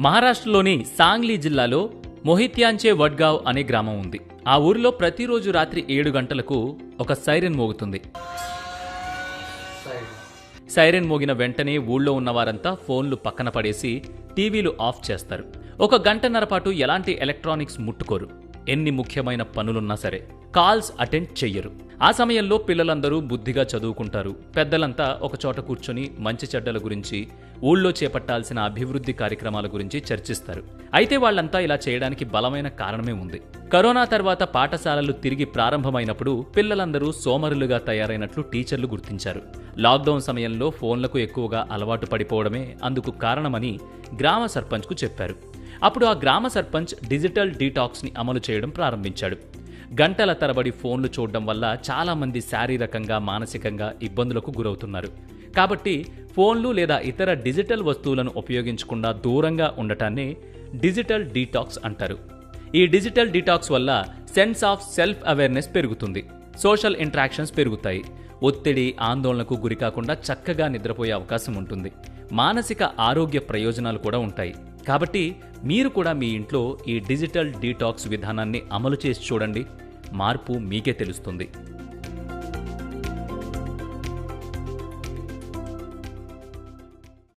మహారాష్ట్రలోని సాంగ్లీ జిల్లాలో మొహిత్యాంచే వడ్గావ్ అనే గ్రామం ఉంది. ఆ ఊరిలో ప్రతిరోజు రాత్రి 7 గంటలకు ఒక సైరన్ మోగుతుంది. సైరన్ మోగిన వెంటనే ఊళ్ళో ఉన్నవారంతా ఫోన్లు పక్కన పడేసి టీవీలు ఆఫ్ చేస్తారు. 1 గంటన్నర పాటు ఎలాంటి ఎలక్ట్రానిక్స్ ముట్టుకోరు. ఎన్ని ముఖ్యమైన పనులున్నా సరే కాల్స్ అటెండ్ చెయ్యరు. ఆ సమయంలో పిల్లలందరూ బుద్ధిగా చదువుకుంటారు. పెద్దలంతా ఒకచోట కూర్చొని మంచి చెడ్డల గురించి, ఊళ్ళో చేపట్టాల్సిన అభివృద్ధి కార్యక్రమాల గురించి చర్చిస్తారు. అయితే వాళ్లంతా ఇలా చేయడానికి బలమైన కారణమే ఉంది. కరోనా తర్వాత పాఠశాలలు తిరిగి ప్రారంభమైనప్పుడు పిల్లలందరూ సోమరులుగా తయారైనట్లు టీచర్లు గుర్తించారు. లాక్డౌన్ సమయంలో ఫోన్లకు ఎక్కువగా అలవాటు పడిపోవడమే అందుకు కారణమని గ్రామ సర్పంచ్కు చెప్పారు. అప్పుడు ఆ గ్రామ సర్పంచ్ డిజిటల్ డీటాక్స్ని అమలు చేయడం ప్రారంభించాడు. గంటల తరబడి ఫోన్లు చూడడం వల్ల చాలామంది శారీరకంగా, మానసికంగా ఇబ్బందులకు గురవుతున్నారు. కాబట్టి ఫోన్లు లేదా ఇతర డిజిటల్ వస్తువులను ఉపయోగించకుండా దూరంగా ఉండటాన్నే డిజిటల్ డీటాక్స్ అంటారు. ఈ డిజిటల్ డీటాక్స్ వల్ల సెన్స్ ఆఫ్ సెల్ఫ్ అవేర్నెస్ పెరుగుతుంది. సోషల్ ఇంటరాక్షన్స్ పెరుగుతాయి. ఒత్తిడి, ఆందోళనకు గురికాకుండా చక్కగా నిద్రపోయే అవకాశం ఉంటుంది. మానసిక ఆరోగ్య ప్రయోజనాలు కూడా ఉంటాయి. కాబట్టి మీరు కూడా మీ ఇంట్లో ఈ డిజిటల్ డీటాక్స్ విధానాన్ని అమలు చేసి చూడండి. మార్పు మీకే తెలుస్తుంది.